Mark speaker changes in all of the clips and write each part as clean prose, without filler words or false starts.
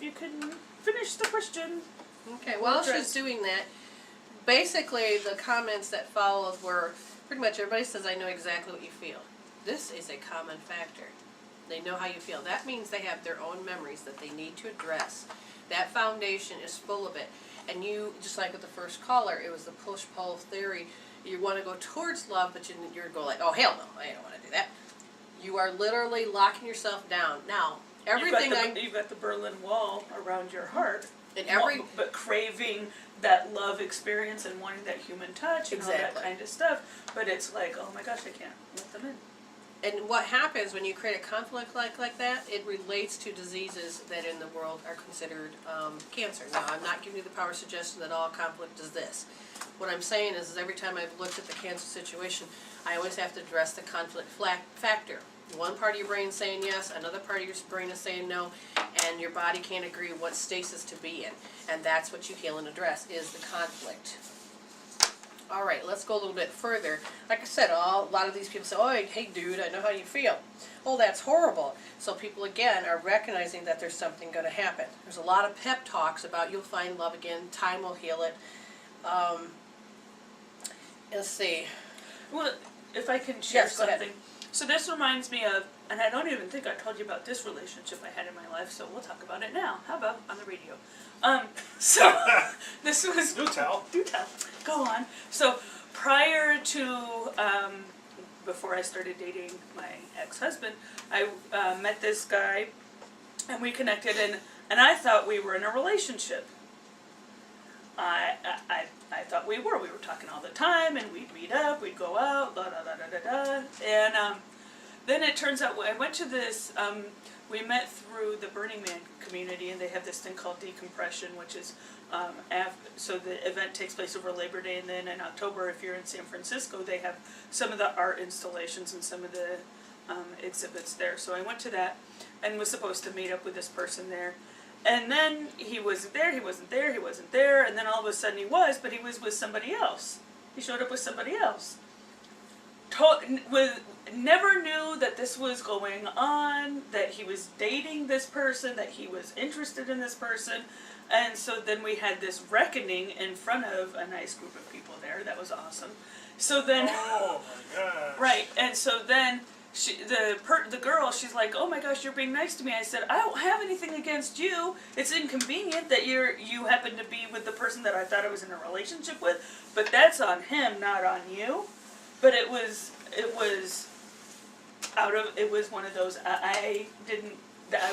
Speaker 1: you can finish the question.
Speaker 2: Okay, while she's doing that, basically the comments that followed were pretty much everybody says, I know exactly what you feel. This is a common factor. They know how you feel. That means they have their own memories that they need to address. That foundation is full of it. And you, just like with the first caller, it was the push-pull theory. You want to go towards love, but you're going like, oh, hell no, I don't want to do that. You are literally locking yourself down. Now, everything
Speaker 1: you've got the Berlin Wall around your heart,
Speaker 2: and
Speaker 1: but craving that love experience and wanting that human touch and all that kind of stuff. But it's like, oh my gosh, I can't let them in.
Speaker 2: And what happens when you create a conflict like that, it relates to diseases that in the world are considered cancer. Now, I'm not giving you the power of suggestion that all conflict is this. What I'm saying is every time I've looked at the cancer situation, I always have to address the conflict factor. One part of your brain is saying yes, another part of your brain is saying no, and your body can't agree what stasis to be in. And that's what you heal and address, is the conflict. All right, let's go a little bit further. Like I said, a lot of these people say, oh, hey, dude, I know how you feel. Oh, that's horrible. So people, again, are recognizing that there's something going to happen. There's a lot of pep talks about you'll find love again, time will heal it. Let's see.
Speaker 1: Well, if I can share something.
Speaker 2: Ahead.
Speaker 1: So this reminds me of, and I don't even think I told you about this relationship I had in my life, so we'll talk about it now. How about on the radio? So this was...
Speaker 3: Do tell.
Speaker 1: Do tell. Go on. So prior to, before I started dating my ex-husband, I met this guy, and we connected, and I thought we were in a relationship. I thought we were. We were talking all the time, and we'd meet up, we'd go out, da da da da da da. And then it turns out I went to this. We met through the Burning Man community, and they have this thing called decompression, which is so the event takes place over Labor Day, and then in October, if you're in San Francisco, they have some of the art installations and some of the exhibits there. So I went to that, and was supposed to meet up with this person there. And then he wasn't there, he wasn't there, he wasn't there, and then all of a sudden he was, but he was with somebody else. He showed up with somebody else. Never knew that this was going on, that he was dating this person, that he was interested in this person. And so then we had this reckoning in front of a nice group of people there. That was awesome. So then...
Speaker 3: Oh my gosh.
Speaker 1: Right, and so then... the girl, she's like, oh my gosh, you're being nice to me. I said, I don't have anything against you. It's inconvenient that you happen to be with the person that I thought I was in a relationship with, but that's on him, not on you. But it was one of those, I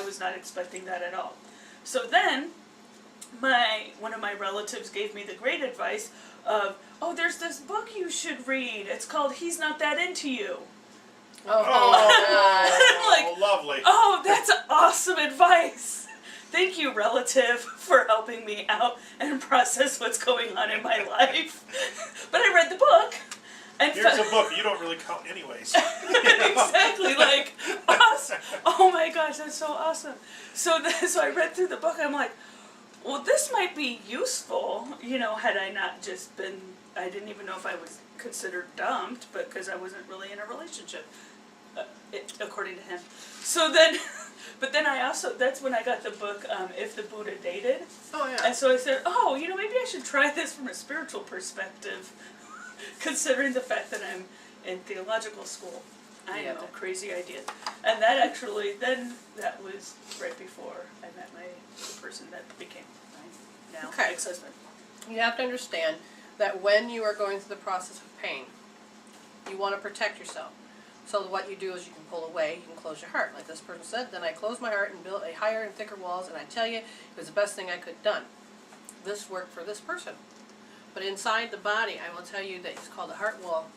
Speaker 1: was not expecting that at all. So then, one of my relatives gave me the great advice of, oh, there's this book you should read. It's called He's Not That Into You.
Speaker 3: Oh, lovely.
Speaker 1: Oh, that's awesome advice. Thank you, relative, for helping me out and process what's going on in my life. But I read the book. And
Speaker 3: here's a book you don't really count anyways.
Speaker 1: Exactly, like, awesome. Oh my gosh, that's so awesome. So I read through the book, I'm like, well, this might be useful, had I not just been, I didn't even know if I was considered dumped, but because I wasn't really in a relationship. According to him. So then, but then that's when I got the book, If the Buddha Dated.
Speaker 2: Oh, yeah.
Speaker 1: And so I said, oh, maybe I should try this from a spiritual perspective, considering the fact that I'm in theological school. I know, crazy idea. And that was right before I met the person that became my now ex-husband.
Speaker 2: You have to understand that when you are going through the process of pain, you want to protect yourself. So what you do is you can pull away, you can close your heart. Like this person said, then I closed my heart and built a higher and thicker walls, and I tell you, it was the best thing I could have done. This worked for this person. But inside the body, I will tell you that it's called a heart wall.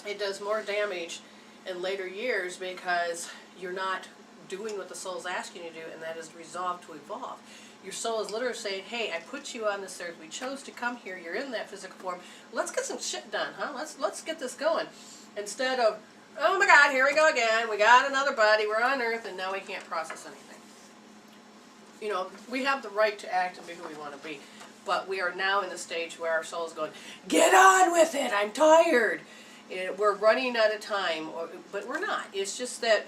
Speaker 2: It does more damage in later years because you're not doing what the soul is asking you to do, and that is resolved to evolve. Your soul is literally saying, hey, I put you on this earth. We chose to come here. You're in that physical form. Let's get some shit done, huh? Let's get this going. Instead of, oh my God, here we go again. We got another body. We're on earth, and now we can't process anything. We have the right to act and be who we want to be. But we are now in the stage where our soul is going, get on with it. I'm tired. We're running out of time. But we're not. It's just that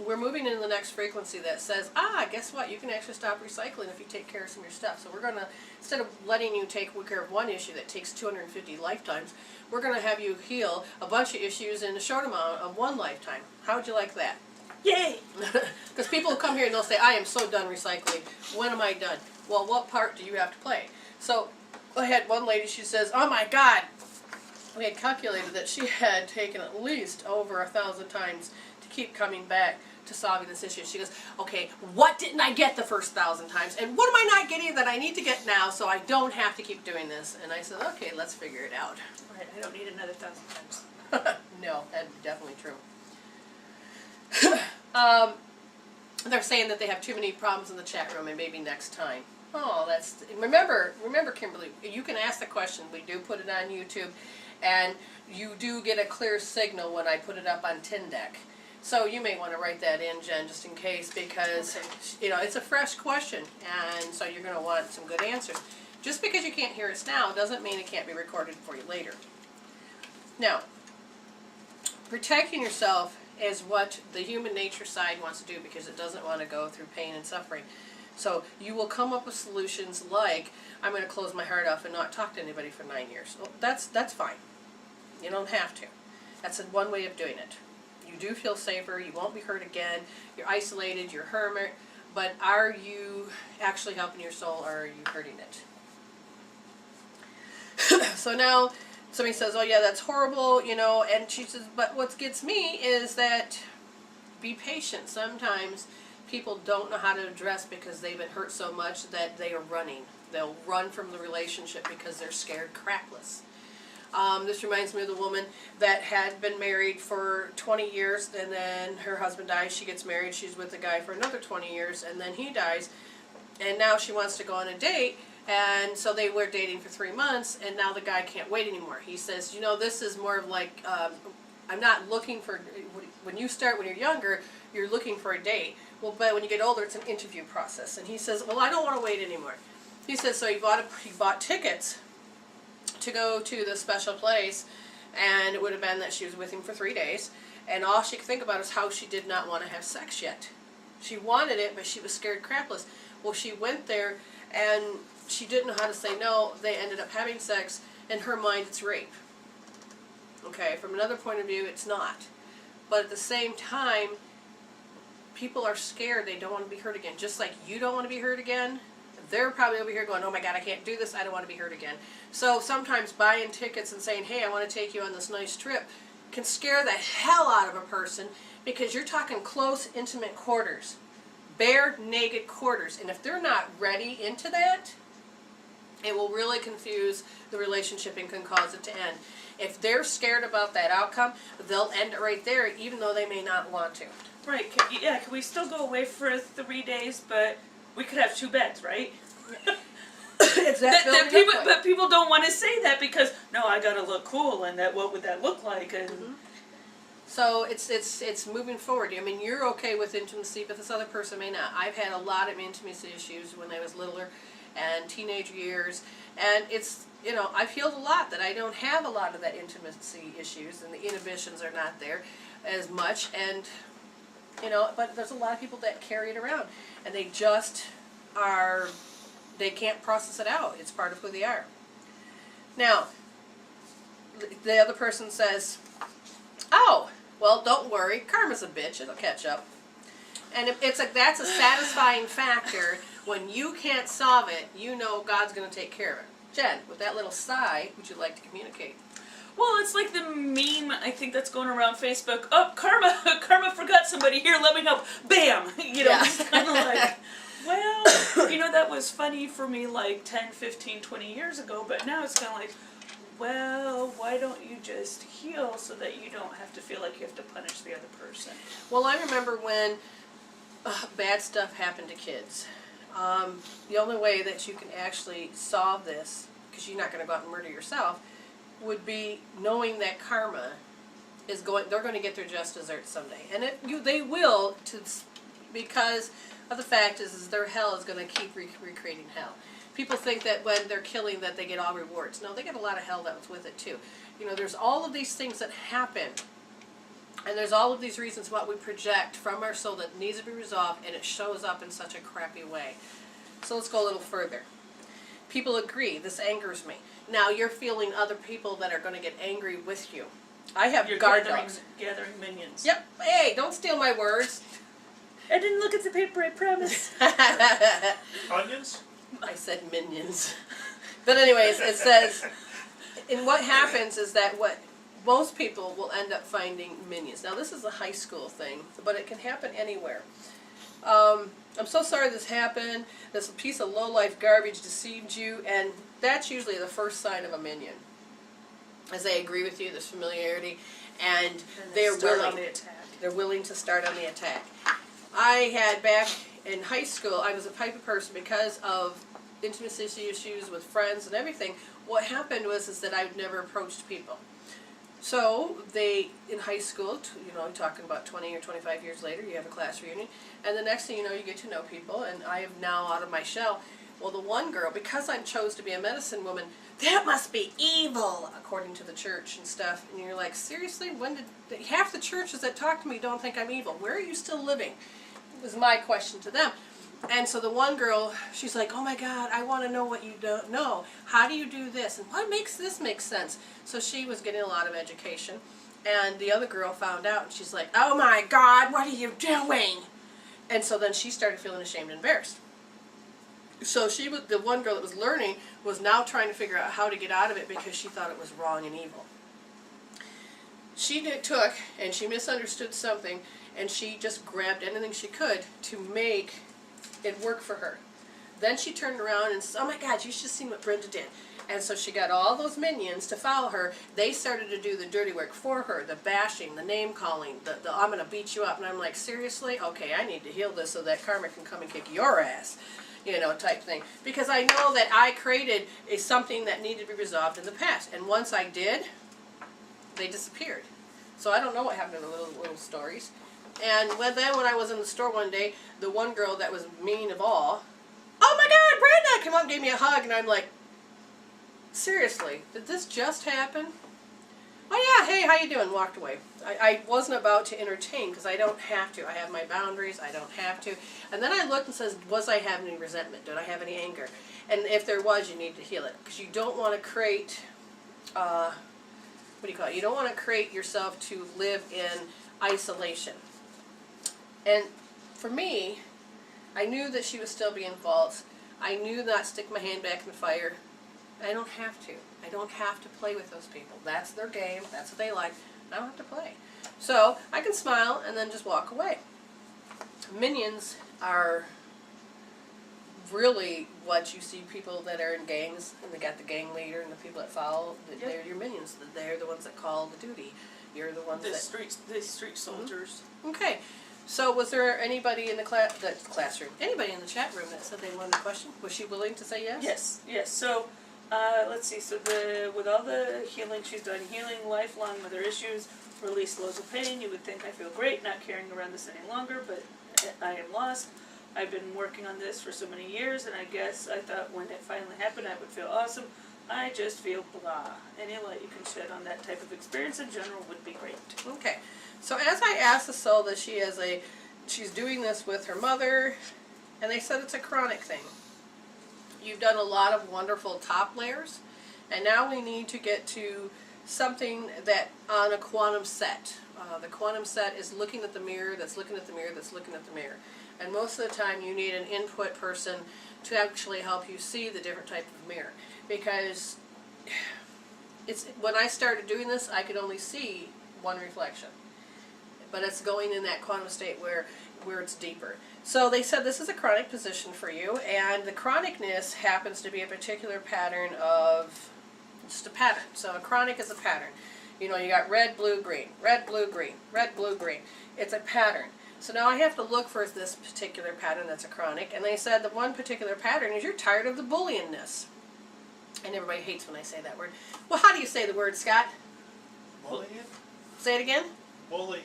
Speaker 2: we're moving into the next frequency that says, guess what? You can actually stop recycling if you take care of some of your stuff. So we're going to, instead of letting you take care of one issue that takes 250 lifetimes, we're going to have you heal a bunch of issues in a short amount of one lifetime. How would you like that?
Speaker 1: Yay!
Speaker 2: Because people will come here and they'll say, I am so done recycling. When am I done? Well, what part do you have to play? So I had one lady, she says, oh my God. We had calculated that she had taken at least over 1,000 times to keep coming back to solving this issue. She goes, okay, what didn't I get the first 1,000 times? And what am I not getting that I need to get now so I don't have to keep doing this? And I said, okay, let's figure it out.
Speaker 1: Right, I don't need another 1,000 times.
Speaker 2: No, that's definitely true. They're saying that they have too many problems in the chat room and maybe next time. Oh, that's, remember Kimberly, you can ask the question. We do put it on YouTube, and you do get a clear signal when I put it up on Tindeck. So you may want to write that in, Jen, just in case, because you know it's a fresh question, and so you're going to want some good answers. Just because you can't hear us now doesn't mean it can't be recorded for you later. Now, protecting yourself is what the human nature side wants to do because it doesn't want to go through pain and suffering. So you will come up with solutions like, I'm going to close my heart off and not talk to anybody for 9 years. Well, that's fine. You don't have to. That's one way of doing it. You do feel safer, you won't be hurt again, you're isolated, you're hermit, but are you actually helping your soul or are you hurting it? So now somebody says, oh yeah, that's horrible, you know, and she says, but what gets me is that be patient. Sometimes people don't know how to address because they've been hurt so much that they are running. They'll run from the relationship because they're scared crapless. This reminds me of the woman that had been married for 20 years and then her husband dies, she gets married, she's with the guy for another 20 years and then he dies and now she wants to go on a date and so they were dating for 3 months and now the guy can't wait anymore. He says, you know, this is more of like, I'm not looking for, when you're younger, you're looking for a date. Well, but when you get older, it's an interview process. And he says, well, I don't want to wait anymore. He says, so he bought tickets to go to the special place, and it would have been that she was with him for 3 days, and all she could think about is how she did not want to have sex yet. She wanted it, but she was scared crapless. Well, she went there, and she didn't know how to say no. They ended up having sex. In her mind, it's rape. Okay, from another point of view, it's not. But at the same time, people are scared. They don't want to be hurt again. Just like you don't want to be hurt again, they're probably over here going, oh my God, I can't do this. I don't want to be hurt again. So sometimes buying tickets and saying, hey, I want to take you on this nice trip can scare the hell out of a person because you're talking close, intimate quarters. Bare, naked quarters. And if they're not ready into that, it will really confuse the relationship and can cause it to end. If they're scared about that outcome, they'll end it right there, even though they may not want to.
Speaker 1: Right, can we still go away for 3 days, but we could have 2 beds, right? But people don't want to say that because, no, I gotta look cool, and that what would that look like? And
Speaker 2: So it's moving forward. I mean, you're okay with intimacy, but this other person may not. I've had a lot of intimacy issues when I was littler and teenage years, and it's, you know, I've healed a lot that I don't have a lot of that intimacy issues, and the inhibitions are not there as much, and, you know, but there's a lot of people that carry it around, and they just are, they can't process it out. It's part of who they are. Now, the other person says, oh, well, don't worry, karma's a bitch, it'll catch up. And it's like, that's a satisfying factor. When you can't solve it, you know God's going to take care of it. Jen, with that little sigh, would you like to communicate?
Speaker 1: well, it's like the meme I think that's going around Facebook. Oh, karma forgot somebody. Here, let me help. Bam! You know, it's kind of like, well, you know, that was funny for me like 10, 15, 20 years ago, but now it's kind of like, well, why don't you just heal so that you don't have to feel like you have to punish the other person?
Speaker 2: Well, I remember when bad stuff happened to kids. The only way that you can actually solve this, because you're not going to go out and murder yourself, would be knowing that karma is they're going to get their just desserts someday. And they will, because of the fact is their hell is going to keep recreating hell. People think that when they're killing that they get all rewards. No, they get a lot of hell that was with it too. You know, there's all of these things that happen And there's all of these reasons what we project from our soul that needs to be resolved, and it shows up in such a crappy way. So let's go a little further. People agree, this angers me. Now you're feeling other people that are going to get angry with you. I have
Speaker 1: You're
Speaker 2: guard
Speaker 1: gathering,
Speaker 2: dogs.
Speaker 1: gathering minions.
Speaker 2: Yep. Hey, don't steal my words.
Speaker 1: I didn't look at the paper, I promise.
Speaker 3: Onions?
Speaker 2: I said minions. But anyways, it says, and what happens is that what most people will end up finding minions. Now this is a high school thing, but it can happen anywhere. I'm so sorry this happened. This piece of low-life garbage deceived you, and that's usually the first sign of a minion. As they agree with you, there's familiarity, and they're
Speaker 1: start
Speaker 2: willing.
Speaker 1: on the attack.
Speaker 2: They're willing to start on the attack. I had back in high school, I was a type of person because of intimacy issues with friends and everything. What happened was that I never approached people. So they, in high school, you know, I'm talking about 20 or 25 years later, you have a class reunion, and the next thing you know, you get to know people, and I am now out of my shell. Well, the one girl, because I chose to be a medicine woman, that must be evil, according to the church and stuff. And you're like, seriously? When did half the churches that talk to me don't think I'm evil? Where are you still living? Was my question to them. And so the one girl, she's like, oh my God, I want to know what you don't know. How do you do this? And what makes this make sense? So she was getting a lot of education. And the other girl found out, and she's like, oh my God, what are you doing? And so then she started feeling ashamed and embarrassed. So she was, the one girl that was learning was now trying to figure out how to get out of it because she thought it was wrong and evil. She took, and she misunderstood something, and she just grabbed anything she could to make it work for her. Then she turned around and said, oh my God, you should have seen what Brenda did. And so she got all those minions to follow her. They started to do the dirty work for her, the bashing, the name calling, the I'm going to beat you up. And I'm like, seriously? Okay, I need to heal this so that karma can come and kick your ass, you know, type thing. Because I know that I created something that needed to be resolved in the past. And once I did, they disappeared. So I don't know what happened to the little stories. And then when I was in the store one day, the one girl that was mean of all, oh my God, Brenda, come up and gave me a hug. And I'm like, seriously, did this just happen? Oh yeah, hey, how you doing? Walked away. I wasn't about to entertain because I don't have to. I have my boundaries. I don't have to. And then I looked and says, was I having any resentment? Did I have any anger? And if there was, you need to heal it. Because you don't want to create, what do you call it? You don't want to create yourself to live in isolation. And for me, I knew that she was still being false. I knew not to stick my hand back in the fire. I don't have to. I don't have to play with those people. That's their game. That's what they like. I don't have to play. So I can smile and then just walk away. Minions are really what you see people that are in gangs, and they got the gang leader and the people that follow. They're your minions. They're the ones that call the duty. You're the ones
Speaker 1: The
Speaker 2: that...
Speaker 1: street soldiers.
Speaker 2: Okay. So was there anybody in the classroom, anybody in the chat room that said they wanted a question? Was she willing to say yes?
Speaker 1: Yes, yes. So, let's see. So with all the healing she's done, healing lifelong mother issues, release loads of pain. You would think I feel great, not carrying around this any longer, but I am lost. I've been working on this for so many years, and I guess I thought when it finally happened, I would feel awesome. I just feel blah. Any light you can shed on that type of experience in general would be great.
Speaker 2: Okay. So as I asked the soul that she's doing this with her mother, and they said it's a chronic thing. You've done a lot of wonderful top layers, and now we need to get to something that on a quantum set. The quantum set is looking at the mirror, that's looking at the mirror, that's looking at the mirror. And most of the time you need an input person to actually help you see the different type of mirror. Because when I started doing this, I could only see one reflection. But it's going in that quantum state where it's deeper. So they said this is a chronic position for you, and the chronicness happens to be a particular pattern of, just a pattern. So a chronic is a pattern. You know, you got red, blue, green, red, blue, green, red, blue, green. It's a pattern. So now I have to look for this particular pattern that's a chronic, and they said the one particular pattern is you're tired of the bullyingness. And everybody hates when I say that word. Well, how do you say the word, Scott?
Speaker 3: Bullying?
Speaker 2: Say it again?
Speaker 3: Bullying.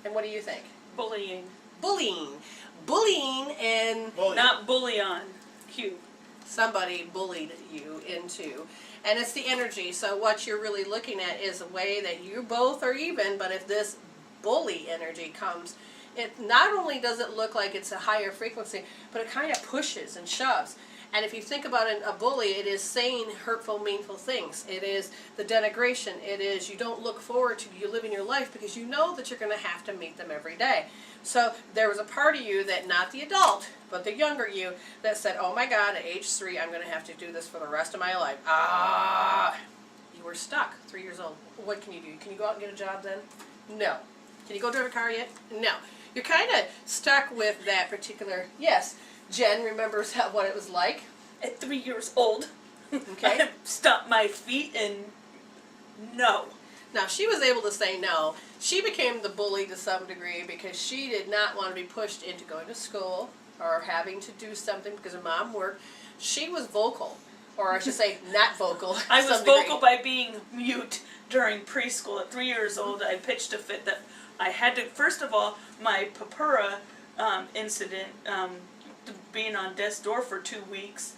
Speaker 2: And what do you think?
Speaker 1: Bullying.
Speaker 2: Bullying. Bullying and...
Speaker 3: Bullying.
Speaker 1: Not bullion. Q.
Speaker 2: Somebody bullied you into. And it's the energy. So what you're really looking at is a way that you both are even, but if this bully energy comes, it not only does it look like it's a higher frequency, but it kind of pushes and shoves. And if you think about a bully, it is saying hurtful, meanful things. It is the denigration. It is you don't look forward to you living your life because you know that you're going to have to meet them every day. So there was a part of you that, not the adult, but the younger you, that said, oh my God, at age 3, I'm going to have to do this for the rest of my life. You were stuck, 3 years old. What can you do? Can you go out and get a job then? No. Can you go drive a car yet? No. You're kind of stuck with that particular, yes. Jen remembers what it was like.
Speaker 1: At 3 years old,
Speaker 2: Okay.
Speaker 1: I stomped my feet and no.
Speaker 2: Now, she was able to say no. She became the bully to some degree because she did not want to be pushed into going to school or having to do something because her mom worked. She was vocal, or I should say not vocal.
Speaker 1: I
Speaker 2: to
Speaker 1: was
Speaker 2: some degree.
Speaker 1: vocal by being mute during preschool. At 3 years old, I pitched a fit that I had to, first of all, my papura incident, being on death's door for 2 weeks,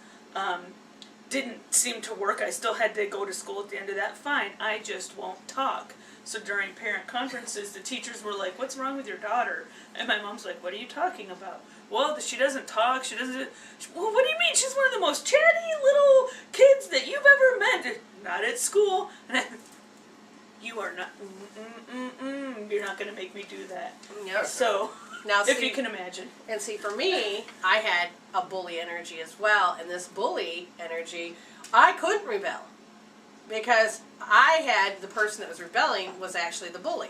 Speaker 1: didn't seem to work. I still had to go to school at the end of that. Fine, I just won't talk. So during parent conferences, the teachers were like, what's wrong with your daughter? And my mom's like, what are you talking about? Well, she doesn't talk, she doesn't... Well, what do you mean? She's one of the most chatty little kids that you've ever met. Not at school. And I, you are not... you're not going to make me do that.
Speaker 2: Yep.
Speaker 1: So,
Speaker 2: Now,
Speaker 1: if
Speaker 2: see,
Speaker 1: you can imagine.
Speaker 2: and see, for me, I had a bully energy as well, and this bully energy, I couldn't rebel because I had the person that was rebelling was actually the bully.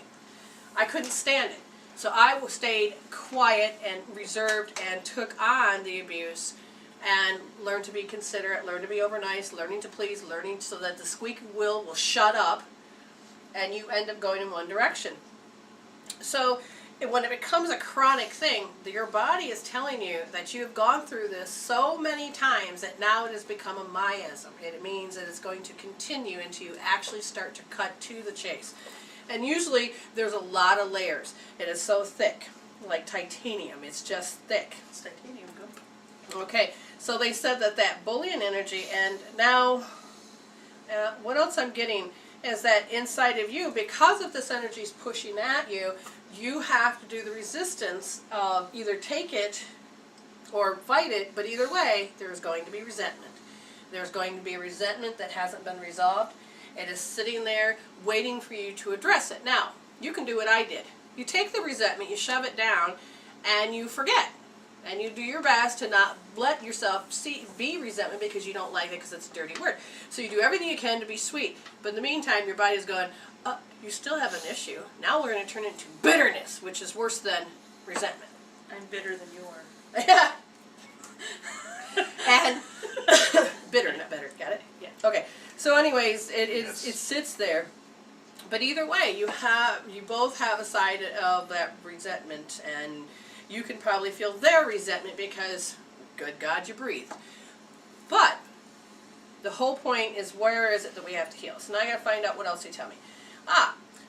Speaker 2: I couldn't stand it. So I stayed quiet and reserved and took on the abuse and learned to be considerate, learned to be overnice, learning to please, learning so that the squeaky wheel will shut up and you end up going in one direction. So when it becomes a chronic thing, your body is telling you that you have gone through this so many times that now it has become a miasm. It means that it's going to continue until you actually start to cut to the chase. And usually there's a lot of layers. It is so thick, like titanium. It's just thick.
Speaker 1: It's titanium, go.
Speaker 2: Okay, so they said that bullying energy, and now what else I'm getting is that inside of you, because of this energy is pushing at you, you have to do the resistance of either take it or fight it, but either way, there's going to be resentment. There's going to be a resentment that hasn't been resolved. It is sitting there waiting for you to address it. Now, you can do what I did. You take the resentment, you shove it down, and you forget. And you do your best to not let yourself be resentment because you don't like it because it's a dirty word. So you do everything you can to be sweet. But in the meantime, your body's going, you still have an issue. Now we're going to turn it into bitterness, which is worse than resentment.
Speaker 1: I'm bitter than you are.
Speaker 2: Yeah. And bitter, not better. Got it?
Speaker 1: Yeah.
Speaker 2: Okay. So anyways, it
Speaker 3: Yes.
Speaker 2: sits there. But either way, you both have a side of that resentment, and you can probably feel their resentment because, good God, you breathe. But the whole point is, where is it that we have to heal? So now I got to find out what else you tell me.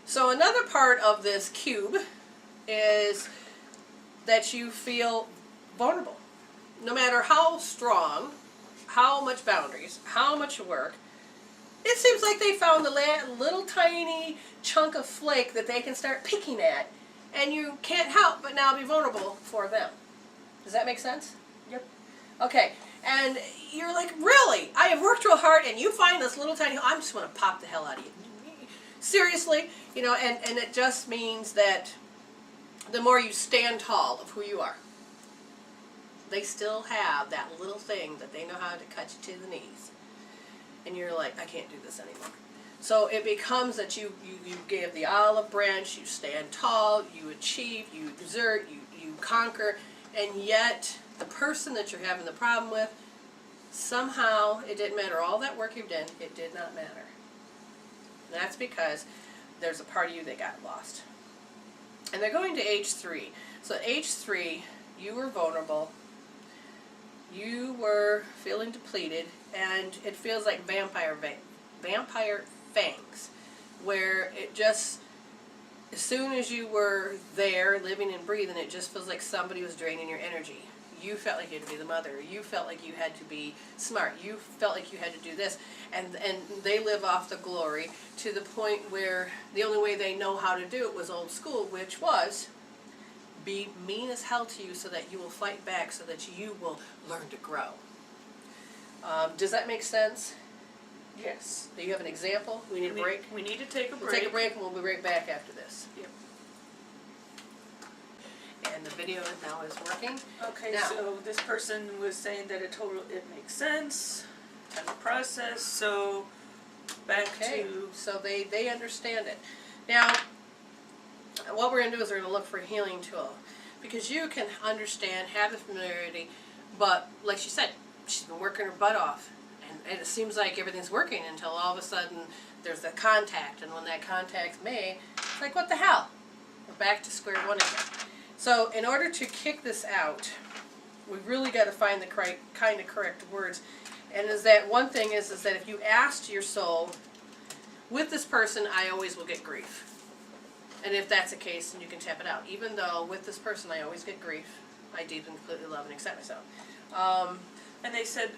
Speaker 2: So another part of this cube is that you feel vulnerable. No matter how strong, how much boundaries, how much work, it seems like they found the little tiny chunk of flake that they can start picking at, and you can't help but now be vulnerable for them. Does that make sense?
Speaker 1: Yep.
Speaker 2: Okay, and you're like, really? I have worked real hard, and you find this little tiny, I'm just going to pop the hell out of you. Seriously, and it just means that the more you stand tall of who you are, they still have that little thing that they know how to cut you to the knees. And you're like, I can't do this anymore. So it becomes that you give the olive branch, you stand tall, you achieve, you exert, you conquer, and yet the person that you're having the problem with, somehow it didn't matter. All that work you've done, it did not matter. And that's because there's a part of you that got lost. And they're going to age 3. So at age 3, you were vulnerable. You were feeling depleted, and it feels like vampire fangs, where it just, as soon as you were there, living and breathing, it just feels like somebody was draining your energy. You felt like you had to be the mother. You felt like you had to be smart. You felt like you had to do this. And they live off the glory to the point where the only way they know how to do it was old school, which was be mean as hell to you so that you will fight back, so that you will learn to grow. Does that make sense?
Speaker 1: Yes.
Speaker 2: Do you have an example? We need a break?
Speaker 1: We need to take a break.
Speaker 2: We'll take a break and we'll be right back after this.
Speaker 1: Yep.
Speaker 2: And the video now is working.
Speaker 1: Okay,
Speaker 2: Now-
Speaker 1: so this person was saying that it makes sense, time to process, so back
Speaker 2: Okay,
Speaker 1: to,
Speaker 2: so they understand it. Now, what we're going to do is we're going to look for a healing tool. Because you can understand, have the familiarity, but like she said, she's been working her butt off. And it seems like everything's working until all of a sudden there's the contact. And when that contact's made, it's like, what the hell? We're back to square one again. So in order to kick this out, we really got to find the kind of correct words. And is that one thing is that if you asked your soul, with this person I always will get grief. And if that's the case, then you can tap it out. Even though with this person I always get grief, I deeply and completely love and accept myself.
Speaker 1: and they said,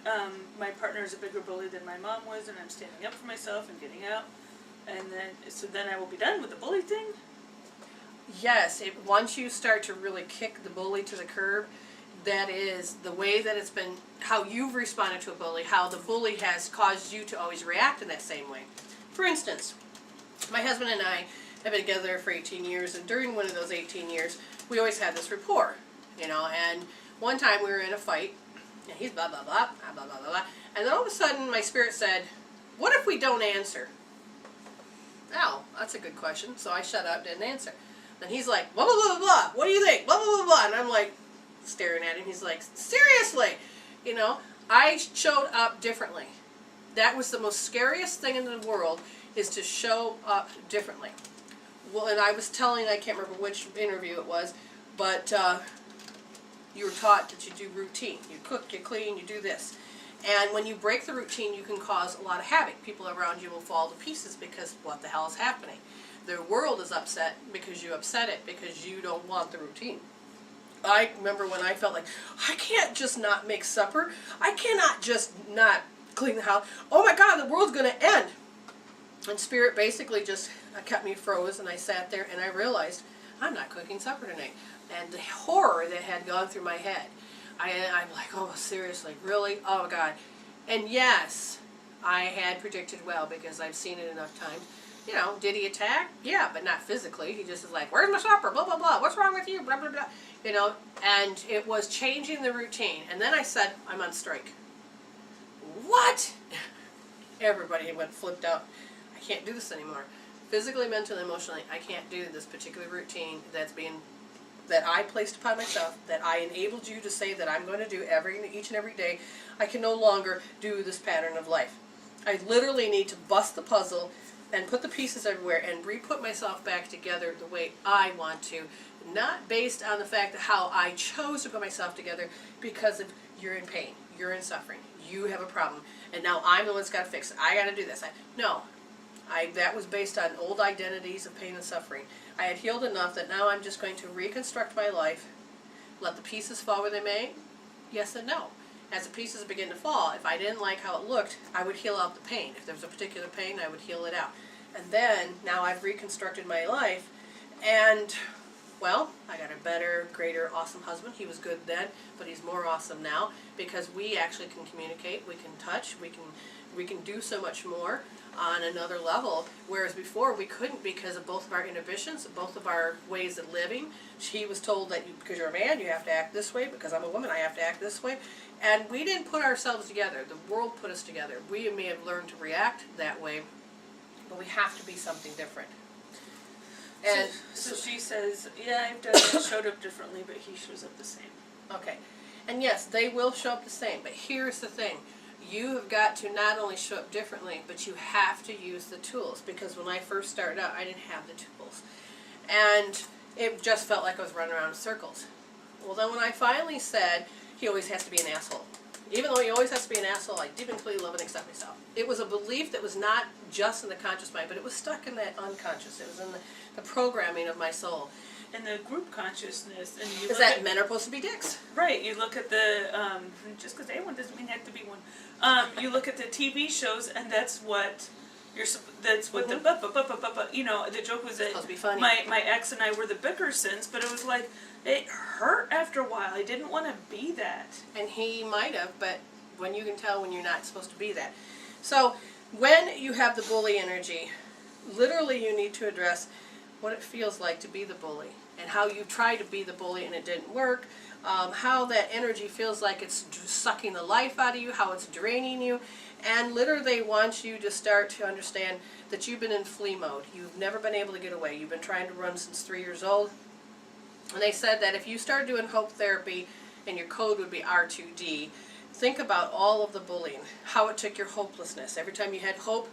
Speaker 1: my partner is a bigger bully than my mom was, and I'm standing up for myself and getting out, and then I will be done with the bully thing?
Speaker 2: Yes, once you start to really kick the bully to the curb, that is the way that it's been, how you've responded to a bully, how the bully has caused you to always react in that same way. For instance, my husband and I have been together for 18 years, and during one of those 18 years, we always had this rapport, you know, and one time we were in a fight, and he's blah, blah, blah, blah, blah, blah, blah, and then all of a sudden my spirit said, what if we don't answer? Oh, that's a good question, so I shut up, didn't answer. Then he's like, blah, blah, blah, blah, what do you think, blah, blah, blah, blah, and I'm like, staring at him, he's like, seriously, you know, I showed up differently. That was the most scariest thing in the world, is to show up differently. Well, and I was telling, I can't remember which interview it was, but you were taught that you do routine. You cook, you clean, you do this. And when you break the routine, you can cause a lot of havoc. People around you will fall to pieces because what the hell is happening? The world is upset because you upset it, because you don't want the routine. I remember when I felt like, I can't just not make supper. I cannot just not clean the house. Oh my God, the world's going to end. And Spirit basically just kept me froze, and I sat there and I realized I'm not cooking supper tonight. And the horror that had gone through my head, I'm like, oh, seriously, really? Oh, God. And yes, I had predicted well, because I've seen it enough times. You know, did he attack? Yeah, but not physically. He just is like, where's my supper? Blah, blah, blah. What's wrong with you? Blah, blah, blah. You know, and it was changing the routine. And then I said, I'm on strike. What? Everybody went flipped out. I can't do this anymore. Physically, mentally, emotionally, I can't do this particular routine that I placed upon myself, that I enabled you to say that I'm going to do each and every day. I can no longer do this pattern of life. I literally need to bust the puzzle and put the pieces everywhere and re-put myself back together the way I want to, not based on the fact that how I chose to put myself together because of you're in pain, you're in suffering, you have a problem, and now I'm the one that's got to fix it. I got to do this. That was based on old identities of pain and suffering. I had healed enough that now I'm just going to reconstruct my life, let the pieces fall where they may, yes and no. As the pieces begin to fall, if I didn't like how it looked, I would heal out the pain. If there was a particular pain, I would heal it out. And then, now I've reconstructed my life, and, well, I got a better, greater, awesome husband. He was good then, but he's more awesome now, because we actually can communicate, we can touch, we can do so much more on another level, whereas before we couldn't because of both of our inhibitions, both of our ways of living. He was told that because you're a man, you have to act this way, because I'm a woman, I have to act this way. And we didn't put ourselves together. The world put us together. We may have learned to react that way, but we have to be something different. And
Speaker 1: so she says, yeah, I've done it, showed up differently, but he shows up the same.
Speaker 2: okay. And yes, they will show up the same, but here's the thing. You have got to not only show up differently, but you have to use the tools, because when I first started out, I didn't have the tools. And it just felt like I was running around in circles. Well, then when I finally said, he always has to be an asshole. Even though he always has to be an asshole, I deeply and completely love and accept myself. It was a belief that was not just in the conscious mind, but it was stuck in that unconscious. It was in the programming of my soul.
Speaker 1: in the group consciousness, and you
Speaker 2: Is
Speaker 1: look
Speaker 2: that
Speaker 1: at,
Speaker 2: men are supposed to be dicks?
Speaker 1: right, you look at the, just because they one doesn't mean you have to be one. You look at the TV shows, and that's what that's what the you know, the joke was that
Speaker 2: Supposed to be funny.
Speaker 1: my ex and I were the Bickersons, but it was like, it hurt after a while. I didn't want to be that.
Speaker 2: And he might have, but when you can tell when you're not supposed to be that. So when you have the bully energy, literally you need to address what it feels like to be the bully and how you tried to be the bully and it didn't work, how that energy feels like it's sucking the life out of you, how it's draining you, and literally they want you to start to understand that you've been in flee mode. You've never been able to get away. You've been trying to run since 3 years old. And they said that if you started doing hope therapy, and your code would be R2D, think about all of the bullying, how it took your hopelessness. Every time you had hope,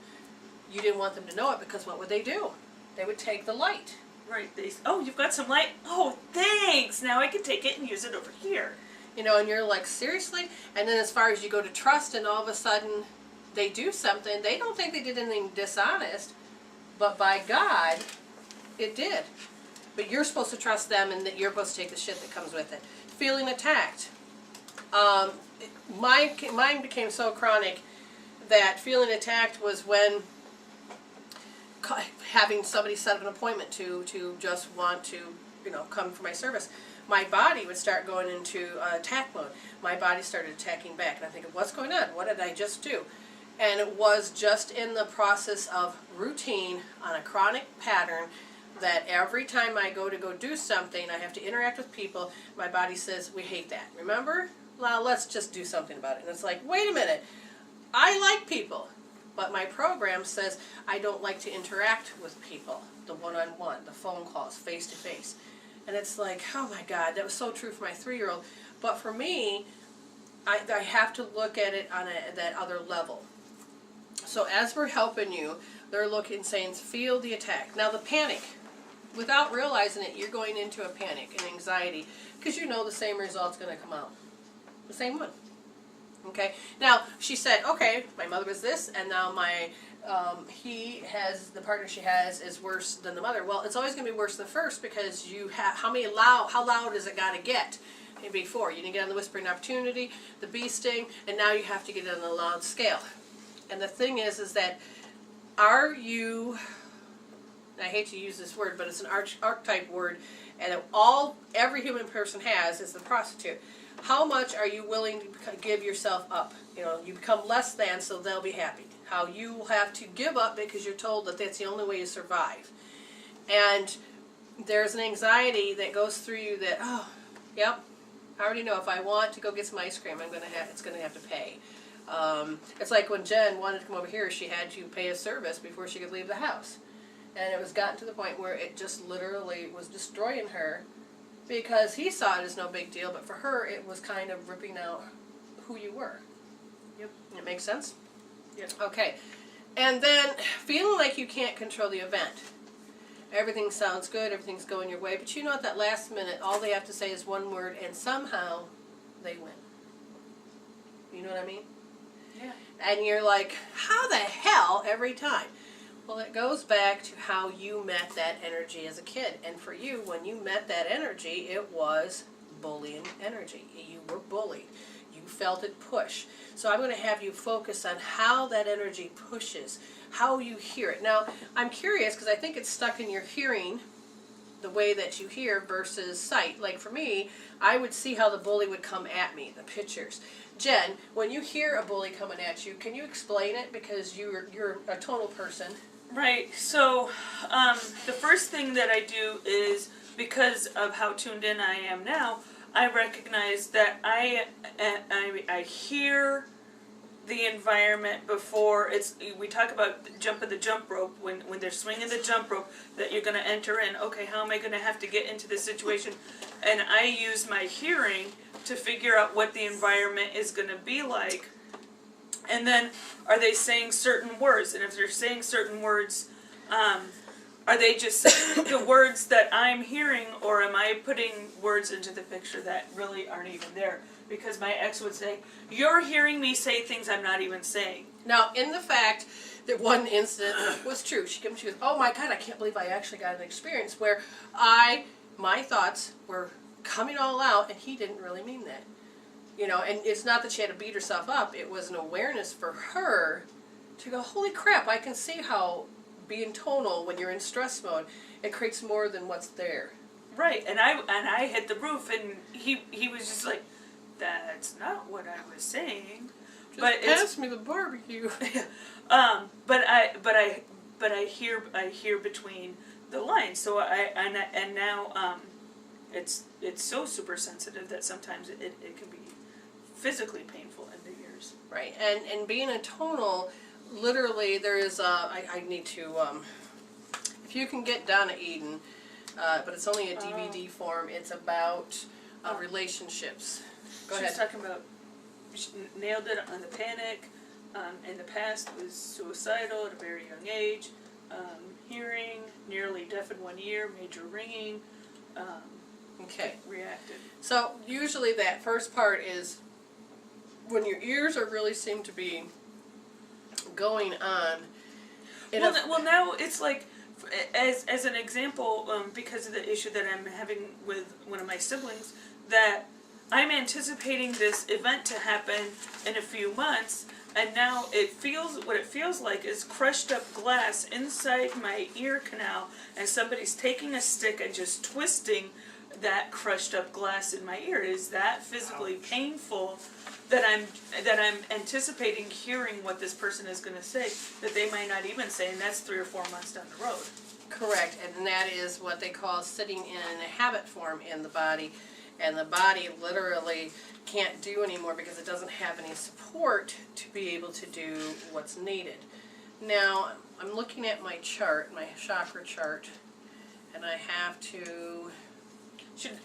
Speaker 2: you didn't want them to know it, because what would they do? They would take the light.
Speaker 1: Right. Oh, you've got some light. Oh, thanks. Now I can take it and use it over here.
Speaker 2: You know, and you're like, seriously? And then as far as you go to trust, and all of a sudden they do something, they don't think they did anything dishonest, but by God, it did. But you're supposed to trust them, and that you're supposed to take the shit that comes with it. Feeling attacked. Mine became so chronic that feeling attacked was when having somebody set up an appointment to just want to, you know, come for my service. My body would start going into attack mode. My body started attacking back, and I'm thinking, what's going on? What did I just do? And it was just in the process of routine on a chronic pattern that every time I go to do something, I have to interact with people, my body says, we hate that. Remember? Well, let's just do something about it. And it's like, wait a minute. I like people, but my program says I don't like to interact with people, the one-on-one, the phone calls, face-to-face. And it's like, oh my God, that was so true for my 3-year-old. But for me, I have to look at it on that other level. So as we're helping you, they're looking, saying, feel the attack. Now the panic, without realizing it, you're going into a panic and anxiety, because you know the same result's going to come out. The same one. Okay? Now, she said, okay, my mother was this, and now the partner she has is worse than the mother. Well, it's always going to be worse than the first, because you have, how loud does it got to get before? You didn't get on the whispering opportunity, the bee sting, and now you have to get on the loud scale. And the thing is that, are you, I hate to use this word, but it's an archetype word, and every human person has is the prostitute. How much are you willing to give yourself up? You know, you become less than so they'll be happy. How you will have to give up because you're told that that's the only way to survive. And there's an anxiety that goes through you that, oh, yep, I already know if I want to go get some ice cream, it's going to have to pay. It's like when Jen wanted to come over here, she had to pay a service before she could leave the house. And it was gotten to the point where it just literally was destroying her, because he saw it as no big deal, but for her it was kind of ripping out who you were.
Speaker 1: Yep.
Speaker 2: It makes sense?
Speaker 1: Yep.
Speaker 2: Okay. And then feeling like you can't control the event. Everything sounds good, everything's going your way, but you know at that last minute all they have to say is one word and somehow they win. You know what I mean?
Speaker 1: Yeah.
Speaker 2: And you're like, how the hell every time? Well, it goes back to how you met that energy as a kid. And for you, when you met that energy, it was bullying energy. You were bullied. You felt it push. So I'm going to have you focus on how that energy pushes, how you hear it. Now, I'm curious because I think it's stuck in your hearing, the way that you hear versus sight. Like for me, I would see how the bully would come at me, the pictures. Jen, when you hear a bully coming at you, can you explain it? Because you're a total person.
Speaker 1: Right. So the first thing that I do is, because of how tuned in I am now, I recognize that I hear the environment before it's. We talk about jumping the jump rope when they're swinging the jump rope that you're going to enter in. Okay, how am I going to have to get into this situation? And I use my hearing to figure out what the environment is going to be like. And then, are they saying certain words? And if they're saying certain words, are they just saying the words that I'm hearing, or am I putting words into the picture that really aren't even there? Because my ex would say, you're hearing me say things I'm not even saying.
Speaker 2: Now, in the fact that one incident was true, she goes, oh my God, I can't believe I actually got an experience where I my thoughts were coming all out, and he didn't really mean that. You know, and it's not that she had to beat herself up. It was an awareness for her to go, holy crap, I can see how being tonal when you're in stress mode, it creates more than what's there.
Speaker 1: Right, and I hit the roof, and he was just like, that's not what I was saying.
Speaker 2: Just
Speaker 1: but
Speaker 2: pass me the barbecue.
Speaker 1: But I hear between the lines. So and now it's so super sensitive that sometimes it can be physically painful in the ears.
Speaker 2: Right, and being a tonal, literally there is I need to if you can get Donna Eden, but it's only a DVD form. It's about relationships. Go ahead.
Speaker 1: She was talking about, she nailed it on the panic. In the past was suicidal at a very young age. Hearing, nearly deaf in 1 year, major ringing.
Speaker 2: Okay.
Speaker 1: Reacted.
Speaker 2: So usually that first part is when your ears are really seem to be going on.
Speaker 1: Well, now it's like, as an example, because of the issue that I'm having with one of my siblings, that I'm anticipating this event to happen in a few months, and now what it feels like is crushed up glass inside my ear canal, and somebody's taking a stick and just twisting that crushed up glass in my ear. Is that physically painful that I'm anticipating hearing what this person is going to say that they might not even say, and that's 3 or 4 months down the road.
Speaker 2: Correct, and that is what they call sitting in a habit form in the body, and the body literally can't do anymore because it doesn't have any support to be able to do what's needed. Now, I'm looking at my chart, my chakra chart, and I have to...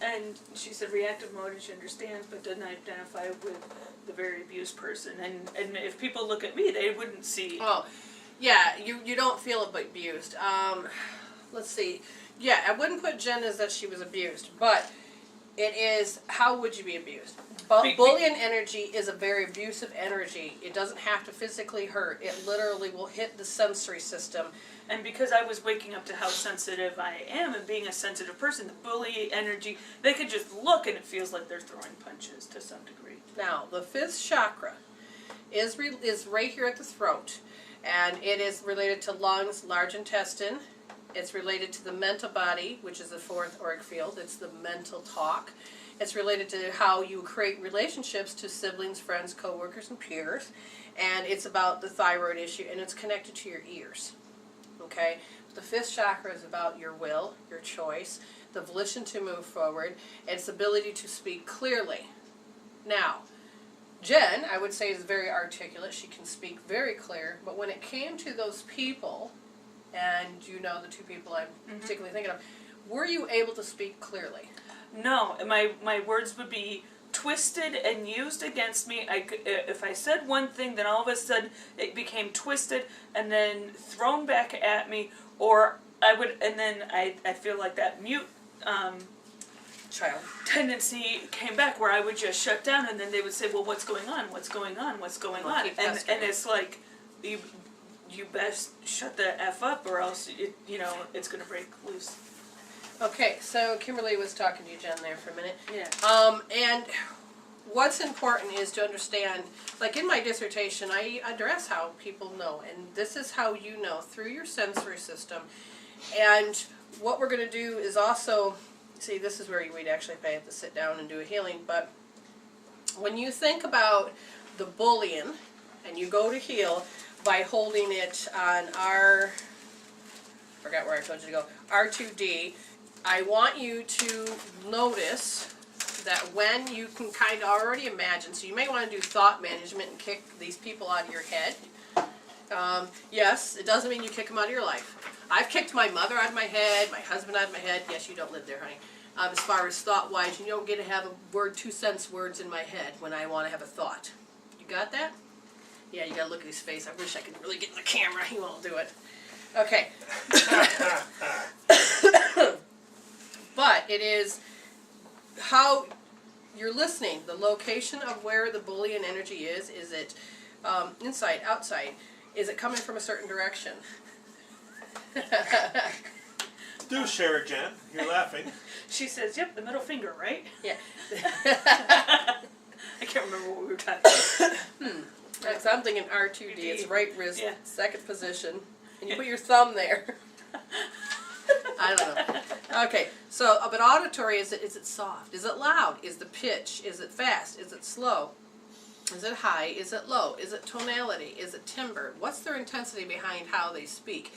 Speaker 1: And she said reactive mode, and she understands, but doesn't identify with the very abused person. And if people look at me, they wouldn't see.
Speaker 2: Oh, yeah, you don't feel abused. Let's see. Yeah, I wouldn't put Jen as that she was abused, but it is, how would you be abused? Bullying energy is a very abusive energy. It doesn't have to physically hurt. It literally will hit the sensory system.
Speaker 1: And because I was waking up to how sensitive I am and being a sensitive person, the bully energy, they could just look and it feels like they're throwing punches to some degree.
Speaker 2: Now, the 5th chakra is right here at the throat, and it is related to lungs, large intestine. It's related to the mental body, which is the 4th auric field. It's the mental talk. It's related to how you create relationships to siblings, friends, co-workers, and peers. And it's about the thyroid issue, and it's connected to your ears. Okay? The 5th chakra is about your will, your choice, the volition to move forward, and its ability to speak clearly. Now, Jen, I would say, is very articulate. She can speak very clear, but when it came to those people, and you know the 2 people I'm particularly thinking of, were you able to speak clearly?
Speaker 1: No, my words would be twisted and used against me. If I said one thing, then all of a sudden it became twisted and then thrown back at me, or I feel like that mute
Speaker 2: Child
Speaker 1: tendency came back where I would just shut down, and then they would say, well, what's going on, what's going on, what's going on? And it's like, you best shut the F up, or else it's going to break loose.
Speaker 2: Okay, so Kimberly was talking to you, Jen, there for a minute.
Speaker 1: Yeah.
Speaker 2: And what's important is to understand, like in my dissertation, I address how people know, and this is how you know, through your sensory system. And what we're going to do is also, see, this is where we'd actually have to sit down and do a healing, but when you think about the bullion, and you go to heal by holding it on forgot where I told you to go, R2D, I want you to notice that when you can kind of already imagine, so you may want to do thought management and kick these people out of your head. Yes, it doesn't mean you kick them out of your life. I've kicked my mother out of my head, my husband out of my head. Yes, you don't live there, honey. As far as thought-wise, you don't get to have a word, 2 cents words in my head when I want to have a thought. You got that? Yeah, you got to look at his face. I wish I could really get in the camera. He won't do it. Okay. But it is how you're listening. The location of where the bullion energy is it inside, outside? Is it coming from a certain direction?
Speaker 3: Do share it, Jen. You're laughing.
Speaker 1: She says, "Yep, the middle finger, right?"
Speaker 2: Yeah.
Speaker 1: I can't remember what we were talking about.
Speaker 2: Right, so I'm thinking R2D. It's right wrist,
Speaker 1: Yeah.
Speaker 2: second position, and you put your thumb there. I don't know. Okay, so but auditory is it soft? Is it loud? Is the pitch? Is it fast? Is it slow? Is it high? Is it low? Is it tonality? Is it timbre? What's their intensity behind how they speak?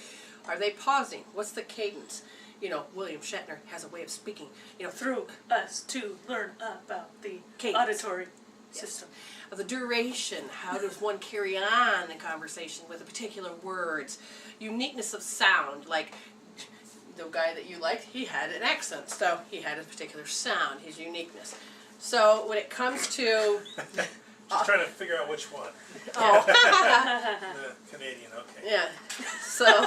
Speaker 2: Are they pausing? What's the cadence? You know, William Shatner has a way of speaking. You know,
Speaker 1: Through us to learn about the
Speaker 2: Cadence.
Speaker 1: auditory system.
Speaker 2: of the duration. How does one carry on a conversation with a particular words? Uniqueness of sound, like the guy that you liked, he had an accent, so he had a particular sound, his uniqueness. So when it comes to
Speaker 3: Just trying to figure out which one.
Speaker 2: oh
Speaker 3: The Canadian, okay.
Speaker 2: yeah, so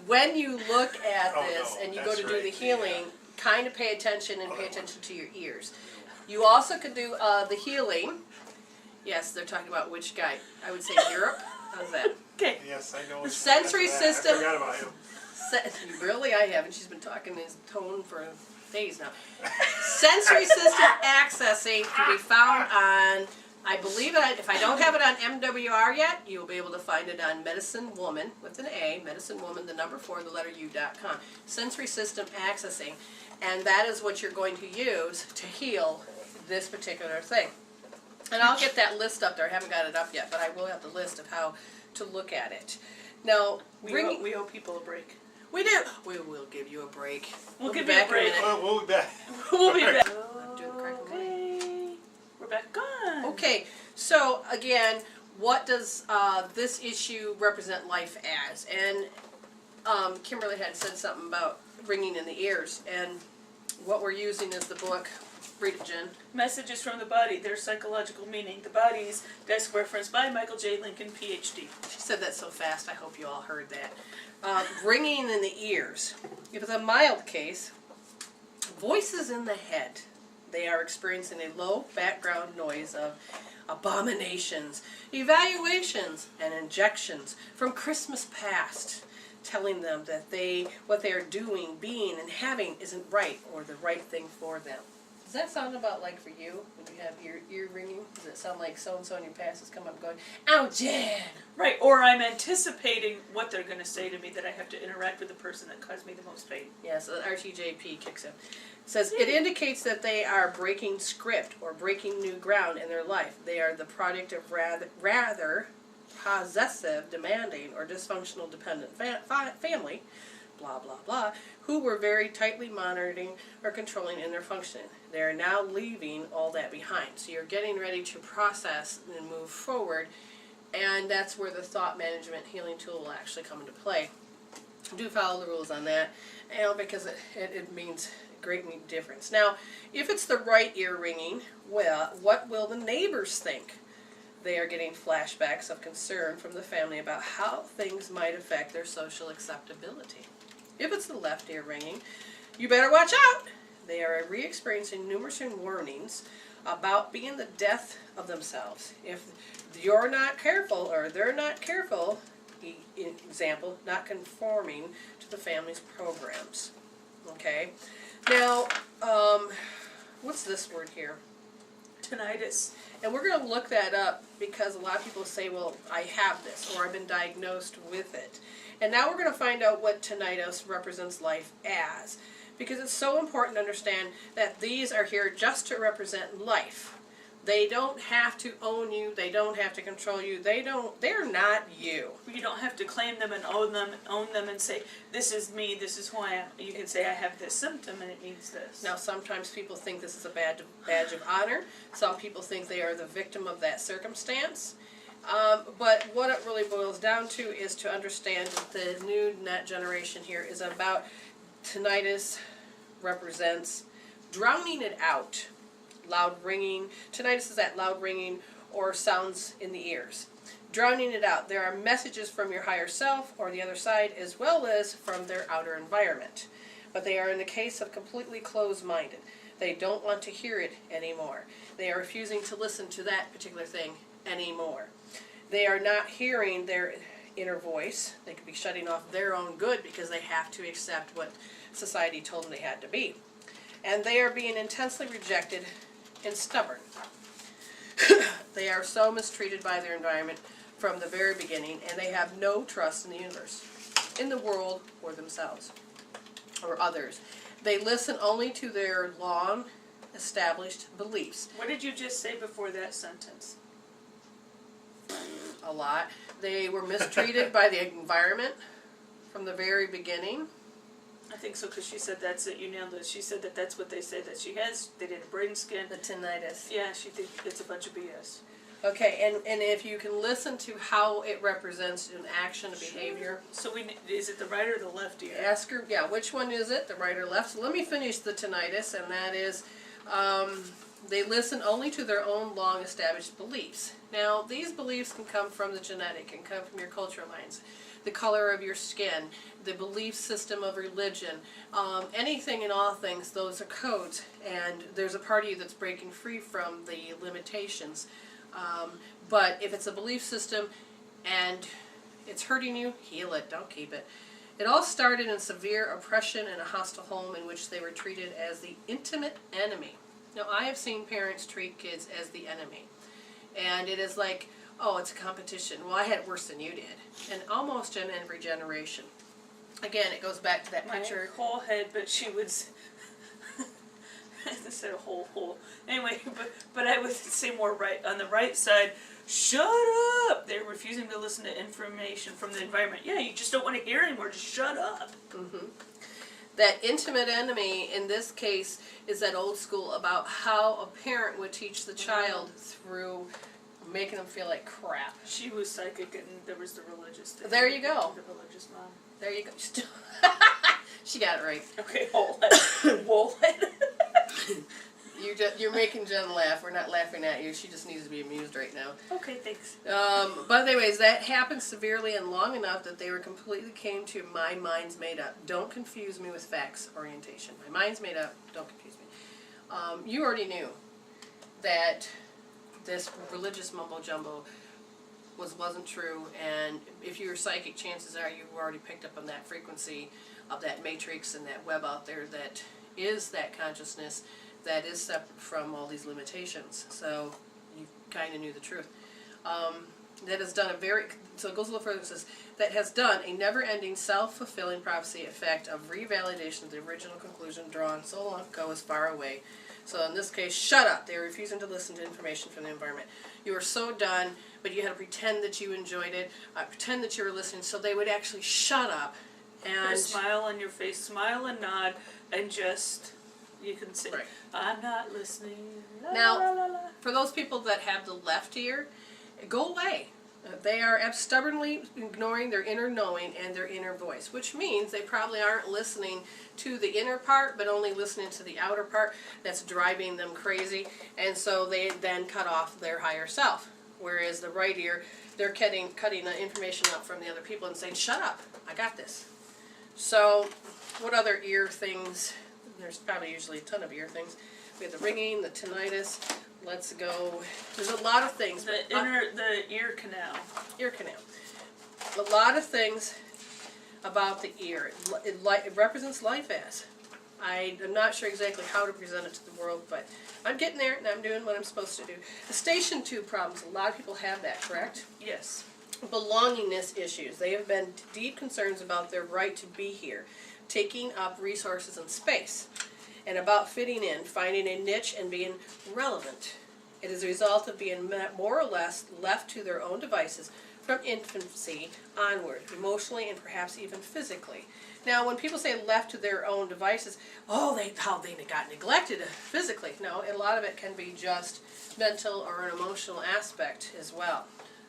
Speaker 2: when you look at
Speaker 3: Oh,
Speaker 2: this
Speaker 3: no,
Speaker 2: and you go
Speaker 3: that's
Speaker 2: to do
Speaker 3: right,
Speaker 2: the
Speaker 3: the,
Speaker 2: healing, kind of pay attention and
Speaker 3: oh,
Speaker 2: pay
Speaker 3: that
Speaker 2: attention to your ears. You also could do the healing. Yes, they're talking about which guy. I would say Europe. How's that?
Speaker 1: Okay.
Speaker 3: Yes, I know.
Speaker 2: The
Speaker 3: which
Speaker 2: sensory
Speaker 3: one. After that,
Speaker 2: system-
Speaker 3: I forgot about him.
Speaker 2: Really, I haven't. She's been talking in his tone for days now. Sensory system accessing can be found on, I believe it, if I don't have it on MWR yet, you'll be able to find it on Medicine Woman, with an A, Medicine Woman, the number 4, the letter U.com. Sensory system accessing, and that is what you're going to use to heal this particular thing. And I'll get that list up there. I haven't got it up yet, but I will have the list of how to look at it. Now,
Speaker 1: We owe people a break.
Speaker 2: we do. We will give you a break.
Speaker 1: We'll
Speaker 2: be
Speaker 1: give you a
Speaker 2: back in
Speaker 1: break.
Speaker 2: minute.
Speaker 3: Well, we'll be back.
Speaker 1: We'll be back.
Speaker 2: I'm doing the crack of morning.
Speaker 1: Okay. We're back on.
Speaker 2: Okay, so again, what does this issue represent life as? And Kimberly had said something about ringing in the ears, and what we're using is the book. Read it, Jen.
Speaker 1: Messages from the Body, Their Psychological Meaning. The Body's desk reference by Michael J. Lincoln, Ph.D.
Speaker 2: She said that so fast, I hope you all heard that. Ringing in the ears. If it's a mild case, voices in the head. They are experiencing a low background noise of abominations, evaluations, and injections from Christmas past, telling them that what they are doing, being, and having isn't right or the right thing for them. Does that sound about like for you when you have ear ringing? Does it sound like so-and-so in your past has come up going, "Oh, Jen!"
Speaker 1: Right, or I'm anticipating what they're going to say to me that I have to interact with the person that caused me the most pain.
Speaker 2: Yeah, so the RTJP kicks in. It says, it indicates that they are breaking script or breaking new ground in their life. They are the product of rather possessive, demanding, or dysfunctional dependent family, blah, blah, blah, who were very tightly monitoring or controlling in their functioning. They are now leaving all that behind. So you're getting ready to process and move forward, and that's where the thought management healing tool will actually come into play. Do follow the rules on that, because it means a great difference. Now, if it's the right ear ringing, well, what will the neighbors think? They are getting flashbacks of concern from the family about how things might affect their social acceptability. If it's the left ear ringing, you better watch out. They are re-experiencing numerous warnings about being the death of themselves. If you're not careful, or they're not careful, example, not conforming to the family's programs. Okay? Now, what's this word here?
Speaker 1: Tinnitus.
Speaker 2: And we're going to look that up because a lot of people say, well, I have this, or I've been diagnosed with it. And now we're going to find out what tinnitus represents life as. Because it's so important to understand that these are here just to represent life. They don't have to own you. They don't have to control you. They're not you.
Speaker 1: You don't have to claim them and own them and say, this is me, this is who I am. You can say, I have this symptom and it means this.
Speaker 2: Now, sometimes people think this is a badge of honor. Some people think they are the victim of that circumstance. But what it really boils down to is to understand that the new net generation here is about tinnitus represents drowning it out. Loud ringing. Tinnitus is that loud ringing or sounds in the ears. Drowning it out. There are messages from your higher self or the other side as well as from their outer environment. But they are in the case of completely closed-minded. They don't want to hear it anymore. They are refusing to listen to that particular thing anymore. They are not hearing their inner voice. They could be shutting off their own good because they have to accept what society told them they had to be. And they are being intensely rejected and stubborn. They are so mistreated by their environment from the very beginning, and they have no trust in the universe, in the world, or themselves, or others. They listen only to their long established beliefs.
Speaker 1: What did you just say before that sentence?
Speaker 2: A lot. They were mistreated by the environment from the very beginning.
Speaker 1: I think so, because she said that's it. You nailed it. She said that that's what they say that she has. They did a brain scan.
Speaker 2: The tinnitus.
Speaker 1: Yeah, she thinks it's a bunch of BS.
Speaker 2: Okay, and if you can listen to how it represents an action, a behavior.
Speaker 1: So is it the right or the left ear?
Speaker 2: Ask her, yeah, which one is it, the right or left? So let me finish the tinnitus, and that is, they listen only to their own long-established beliefs. Now, these beliefs can come from the genetic, can come from your cultural lines, the color of your skin, the belief system of religion, anything and all things, those are codes, and there's a part of you that's breaking free from the limitations. But if it's a belief system and it's hurting you, heal it, don't keep it. It all started in severe oppression in a hostile home in which they were treated as the intimate enemy. Now, I have seen parents treat kids as the enemy. And it is like, oh, it's a competition. Well, I had it worse than you did. And almost in every generation. Again, it goes back to that picture.
Speaker 1: My whole head, but she would... instead of whole. Anyway, but I would say more right. On the right side, shut up! They're refusing to listen to information from the environment. Yeah, you just don't want to hear anymore. Just shut up.
Speaker 2: Mm-hmm. That intimate enemy, in this case, is that old school about how a parent would teach the child through making them feel like crap.
Speaker 1: She was psychic, and there was the religious thing.
Speaker 2: There you go.
Speaker 1: The religious mom.
Speaker 2: There you go. She got it right.
Speaker 1: Okay, hold it.
Speaker 2: You're making Jen laugh. We're not laughing at you. She just needs to be amused right now.
Speaker 1: Okay, thanks.
Speaker 2: But anyways, that happened severely and long enough that they were completely came to my mind's made up. Don't confuse me with facts orientation. My mind's made up. Don't confuse me. You already knew that this religious mumbo jumbo wasn't true, and if you're psychic, chances are you've already picked up on that frequency of that matrix and that web out there that is that consciousness that is separate from all these limitations. So you kind of knew the truth. That has done so it goes a little further. It says, that has done a never-ending self-fulfilling prophecy effect of revalidation of the original conclusion drawn so long ago as far away. So in this case, shut up. They're refusing to listen to information from the environment. You were so done, but you had to pretend that you enjoyed it, pretend that you were listening, so they would actually shut up.
Speaker 1: Put
Speaker 2: And
Speaker 1: a smile on your face, smile and nod, and just, you can say,
Speaker 2: right.
Speaker 1: I'm not listening. La,
Speaker 2: Now,
Speaker 1: la, la, la.
Speaker 2: For those people that have the left ear, go away. They are stubbornly ignoring their inner knowing and their inner voice, which means they probably aren't listening to the inner part, but only listening to the outer part that's driving them crazy, and so they then cut off their higher self. Whereas the right ear, they're cutting the information out from the other people and saying, shut up, I got this. So, what other ear things? There's probably usually a ton of ear things. We have the ringing, the tinnitus. Let's go. There's a lot of things.
Speaker 1: The ear canal.
Speaker 2: Ear canal. A lot of things about the ear. It represents life as. I'm not sure exactly how to present it to the world, but I'm getting there and I'm doing what I'm supposed to do. The station 2 problems. A lot of people have that, correct?
Speaker 1: Yes.
Speaker 2: Belongingness issues. They have been deep concerns about their right to be here, taking up resources and space, and about fitting in, finding a niche and being relevant. It is a result of being more or less left to their own devices from infancy onward, emotionally and perhaps even physically. Now, when people say left to their own devices, oh, they got neglected physically. No, a lot of it can be just mental or an emotional aspect as well.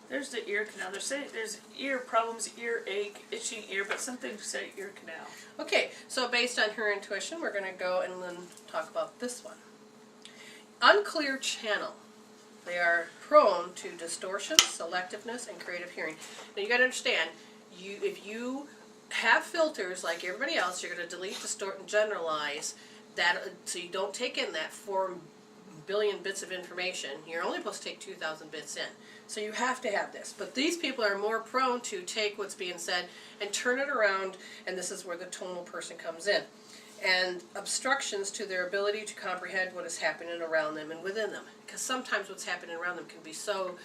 Speaker 1: There's the ear canal. There's ear problems, earache, itching ear, but some things say ear canal.
Speaker 2: Okay, so based on her intuition, we're going to go and then talk about this one. Unclear channel. They are prone to distortion, selectiveness, and creative hearing. Now you got to understand, if you have filters like everybody else, you're going to delete, distort, and generalize that, so you don't take in that 4 billion bits of information. You're only supposed to take 2,000 bits in. So you have to have this. But these people are more prone to take what's being said and turn it around, and this is where the tonal person comes in. And obstructions to their ability to comprehend what is happening around them and within them. Because sometimes what's happening around them can be so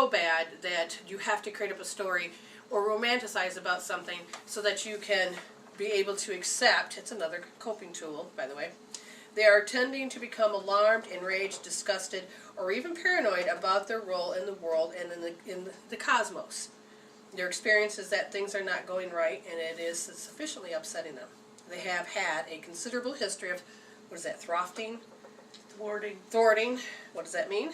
Speaker 2: bad that you have to create up a story or romanticize about something so that you can be able to accept. It's another coping tool, by the way. They are tending to become alarmed, enraged, disgusted, or even paranoid about their role in the world and in the cosmos. Their experience is that things are not going right, and it is sufficiently upsetting them. They have had a considerable history of, what is that, thwarting? Thwarting. What does that mean?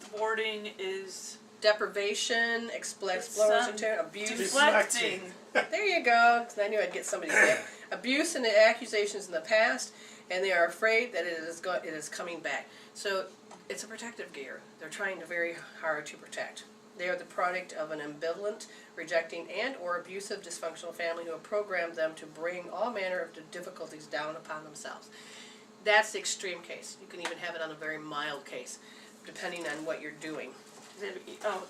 Speaker 1: Thwarting is
Speaker 2: Deprivation, explosion, abuse.
Speaker 1: deflecting.
Speaker 2: There you go. I knew I'd get somebody to say it. Abuse and the accusations in the past, and they are afraid that it is coming back. So it's a protective gear. They're trying very hard to protect. They are the product of an ambivalent, rejecting, and or abusive dysfunctional family who have programmed them to bring all manner of difficulties down upon themselves. That's the extreme case. You can even have it on a very mild case, depending on what you're doing.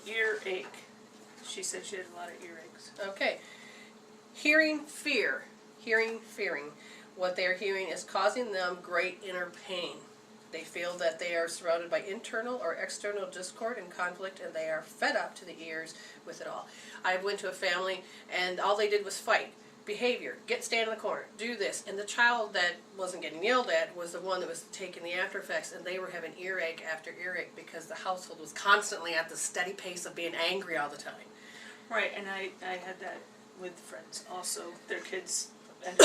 Speaker 1: Earache. She said she had a lot of earaches.
Speaker 2: Okay. Hearing fear. Fearing. What they are hearing is causing them great inner pain. They feel that they are surrounded by internal or external discord and conflict, and they are fed up to the ears with it all. I went to a family, and all they did was fight. Behavior. Stand in the corner. Do this. And the child that wasn't getting yelled at was the one that was taking the after effects, and they were having earache after earache because the household was constantly at the steady pace of being angry all the time.
Speaker 1: Right, and I had that with friends also. Their kids, and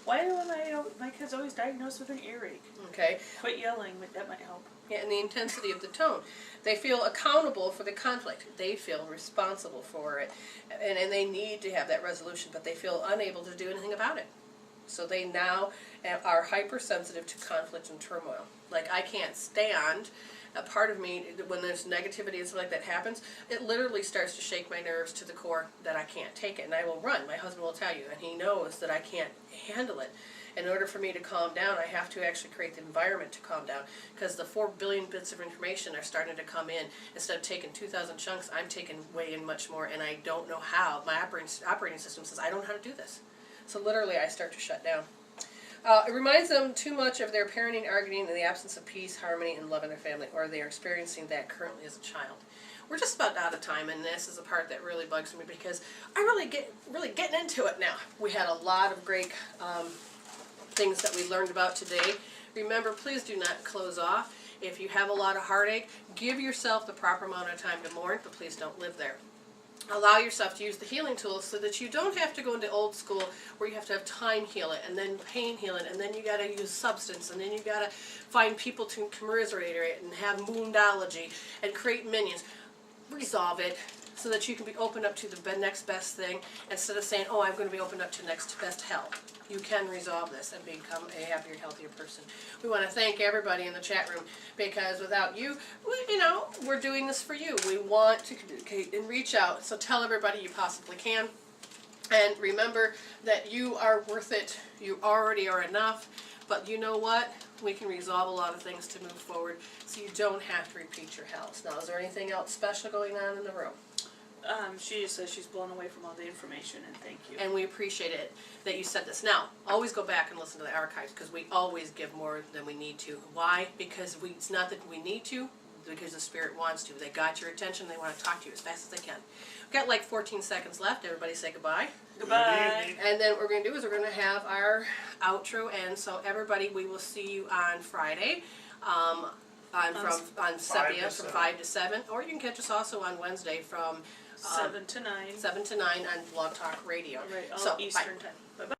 Speaker 1: why are my kids always diagnosed with an earache?
Speaker 2: Okay.
Speaker 1: Quit yelling, that might help.
Speaker 2: Yeah, and the intensity of the tone. They feel accountable for the conflict. They feel responsible for it. And they need to have that resolution, but they feel unable to do anything about it. So they now are hypersensitive to conflict and turmoil. Like, I can't stand a part of me, when there's negativity and stuff like that happens, it literally starts to shake my nerves to the core that I can't take it. And I will run. My husband will tell you, and he knows that I can't handle it. In order for me to calm down, I have to actually create the environment to calm down, because the 4 billion bits of information are starting to come in. Instead of taking 2,000 chunks, I'm taking way in much more, and I don't know how. My operating system says I don't know how to do this. So literally I start to shut down. It reminds them too much of their parenting, arguing, in the absence of peace, harmony, and love in their family, or they are experiencing that currently as a child. We're just about out of time, and this is a part that really bugs me because I'm really getting into it now. We had a lot of great things that we learned about today. Remember, please do not close off. If you have a lot of heartache, give yourself the proper amount of time to mourn, but please don't live there. Allow yourself to use the healing tools so that you don't have to go into old school where you have to have time heal it, and then pain heal it, and then you got to use substance, and then you got to find people to commiserate it and have moondology and create minions. Resolve it so that you can be opened up to the next best thing instead of saying, oh, I'm going to be opened up to next best hell. You can resolve this and become a happier, healthier person. We want to thank everybody in the chat room, because without you, we're doing this for you. We want to communicate and reach out, so tell everybody you possibly can. And remember that you are worth it. You already are enough. But you know what? We can resolve a lot of things to move forward, so you don't have to repeat your hells. Now, is there anything else special going on in the room?
Speaker 1: She just says she's blown away from all the information, and thank you.
Speaker 2: And we appreciate it that you said this. Now, always go back and listen to the archives, because we always give more than we need to. Why? Because it's not that we need to, because the Spirit wants to. They got your attention. They want to talk to you as fast as they can. We've got like 14 seconds left. Everybody say goodbye.
Speaker 1: Goodbye.
Speaker 2: And then what we're going to do is we're going to have our outro. And so everybody, we will see you on Friday. On Sepia from 5 to 7. Or you can catch us also on Wednesday from
Speaker 1: 7 to 9.
Speaker 2: 7 to 9 on Blog Talk Radio.
Speaker 1: Right, all
Speaker 2: so,
Speaker 1: Eastern time. Bye-bye.